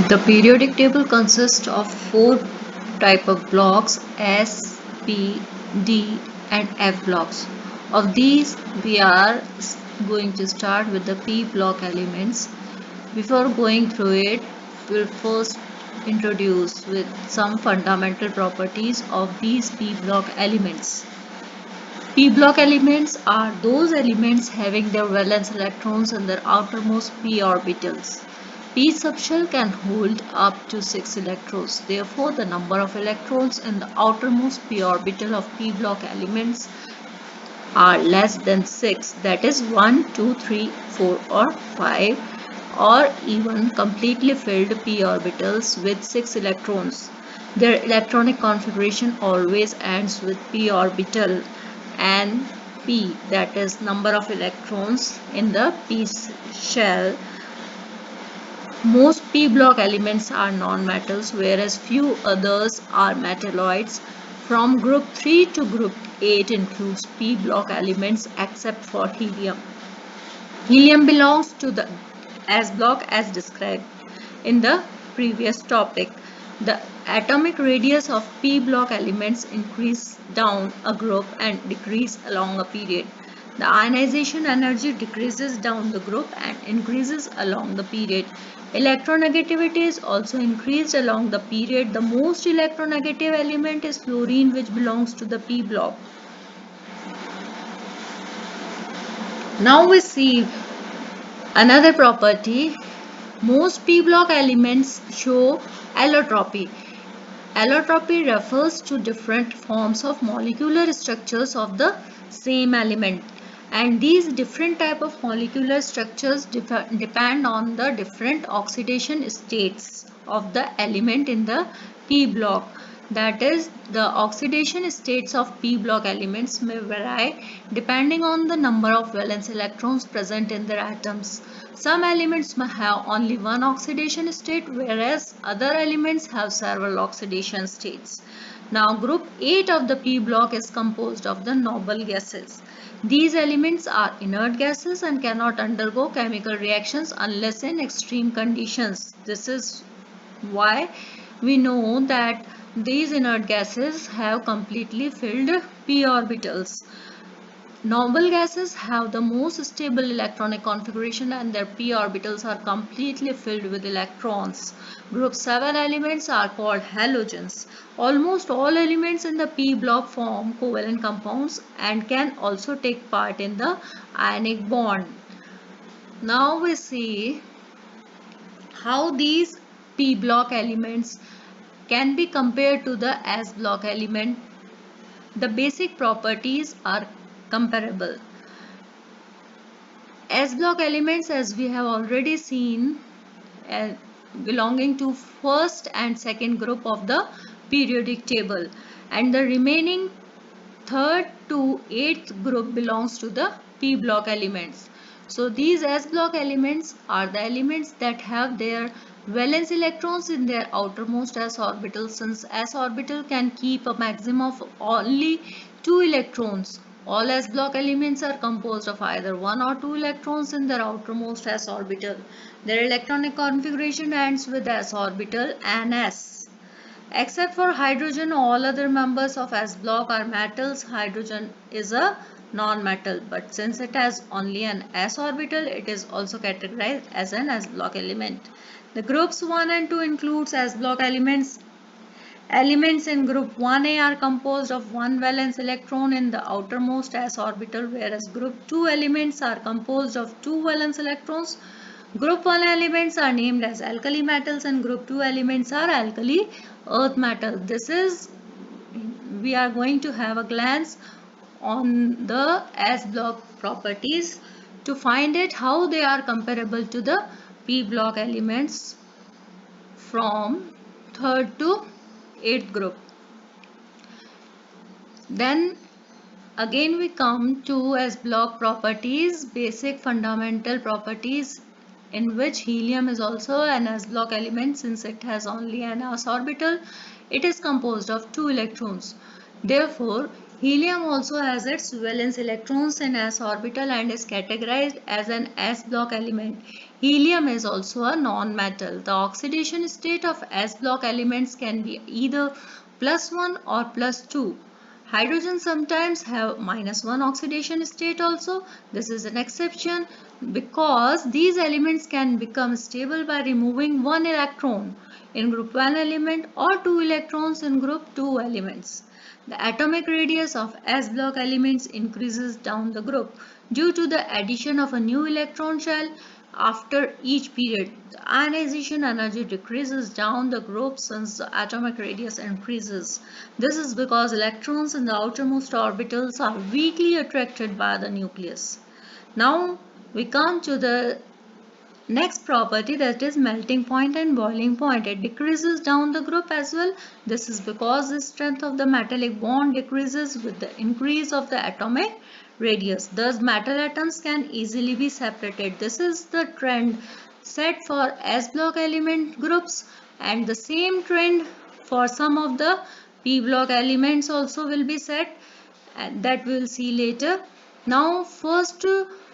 The periodic table consists of four type of blocks: S, P, D and F blocks. Of these, we are going to start with the P block elements. Before going through it, we'll first introduce with some fundamental properties of these P block elements. P block elements are those elements having their valence electrons in their outermost p orbitals. P subshell can hold up to 6 electrons. Therefore, the number of electrons in the outermost p orbital of p block elements are less than 6, that is 1, 2, 3, 4 or 5, or even completely filled p orbitals with 6 electrons. Their electronic configuration always ends with p orbital and p, that is number of electrons in the p shell. Most p block elements are non-metals, whereas few others are metalloids. From group 3 to group 8 includes p block elements except for helium. Helium belongs to the S block as described in the previous topic. The atomic radius of p block elements increase down a group and decrease along a period. The ionization energy decreases down the group and increases along the period. Electronegativity is also increased along the period. The most electronegative element is fluorine, which belongs to the p block. Now we see another property. Most p block elements show allotropy. Allotropy refers to different forms of molecular structures of the same element, and these different type of molecular structures depend on the different oxidation states of the element in the p block. That is, the oxidation states of p block elements may vary depending on the number of valence electrons present in their atoms. Some elements may have only one oxidation state, whereas other elements have several oxidation states. Now, group 8 of the p block is composed of the noble gases. These elements are inert gases and cannot undergo chemical reactions unless in extreme conditions. This is why we know that these inert gases have completely filled p orbitals. Noble gases have the most stable electronic configuration and their p orbitals are completely filled with electrons. Group 7 elements are called halogens. Almost all elements in the p block form covalent compounds and can also take part in the ionic bond. Now we see how these p block elements can be compared to the S block element. The basic properties are comparable. S block elements, as we have already seen, belonging to first and second group of the periodic table, and the remaining third to eighth group belongs to the p block elements. So these S block elements are the elements that have their valence electrons in their outermost s orbital. Since s orbital can keep a maximum of only 2 electrons, all S block elements are composed of either 1 or 2 electrons in their outermost s orbital. Their electronic configuration ends with s orbital and s. Except for hydrogen, all other members of S block are metals. Hydrogen is a non-metal, but since it has only an s orbital, it is also categorized as an S block element. The groups 1 and 2 includes S block elements. Elements in group 1a are composed of one valence electron in the outermost s orbital, whereas group 2 elements are composed of two valence electrons. Group 1 elements are named as alkali metals and group 2 elements are alkali earth metals. We are going to have a glance on the S block properties to find it how they are comparable to the P block elements from third to 8th group. Then again we come to S block properties, basic fundamental properties, in which helium is also an S block element since it has only an s orbital. It is composed of 2 electrons. Therefore, Helium also has its valence electrons in s orbital and is categorized as an s block element. Helium is also a non-metal. The oxidation state of s block elements can be either +1 or +2. Hydrogen sometimes have -1 oxidation state also. This is an exception because these elements can become stable by removing one electron in group 1 element or 2 electrons in group 2 elements. The atomic radius of s block elements increases down the group due to the addition of a new electron shell after each period. The ionization energy decreases down the group since the atomic radius increases. This is because electrons in the outermost orbitals are weakly attracted by the nucleus. Now we come to the next property, that is melting point and boiling point. It decreases down the group as well. This is because the strength of the metallic bond decreases with the increase of the atomic radius. Thus metal atoms can easily be separated. This is the trend set for s block element groups, and the same trend for some of the p block elements also will be set, and that we will see later. Now first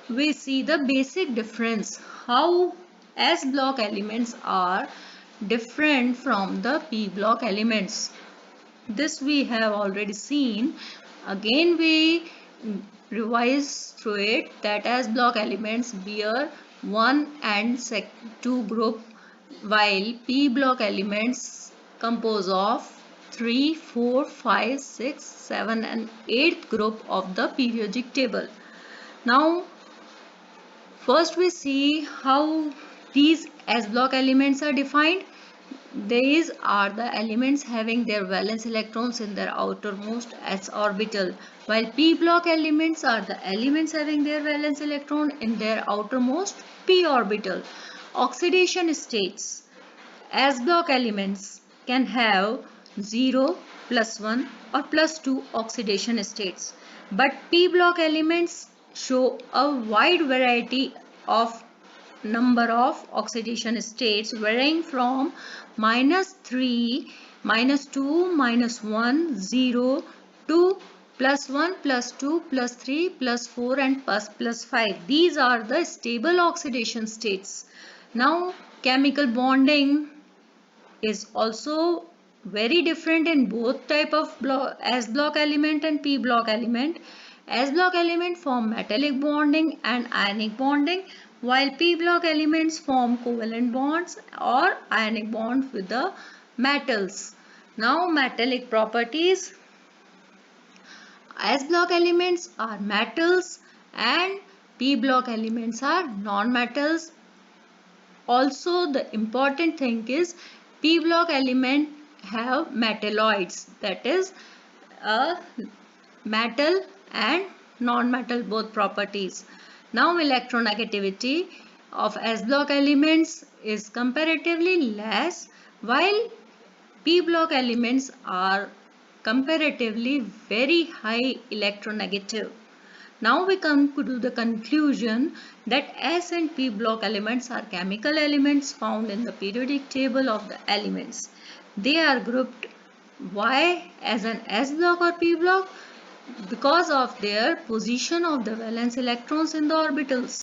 we see the basic difference, how S block elements are different from the P block elements. This we have already seen. Again we revise through it that S block elements bear 1 and 2 group, while P block elements compose of 3, 4, 5, 6, 7 and 8th group of the periodic table. Now first we see how these S block elements are defined. These are the elements having their valence electrons in their outermost s orbital, while p block elements are the elements having their valence electron in their outermost p orbital. Oxidation states: S block elements can have 0, +1 or +2 oxidation states, but P block elements show a wide variety of number of oxidation states varying from -3, -2, -1, 0 to +1, +2, +3, +4 and +5. These are the stable oxidation states. Now chemical bonding is also very different in both type of S block element and P block element. S block element form metallic bonding and ionic bonding, while P block elements form covalent bonds or ionic bonds with the metals. Now metallic properties. S block elements are metals and P block elements are non-metals. Also the important thing is P block element have metalloids, that is metal and non-metal both properties. Now electronegativity of S block elements is comparatively less, while P block elements are comparatively very high electronegative. Now we come to the conclusion that S and P block elements are chemical elements found in the periodic table of the elements. They are grouped Y as an S block or P block because of their position of the valence electrons in the orbitals.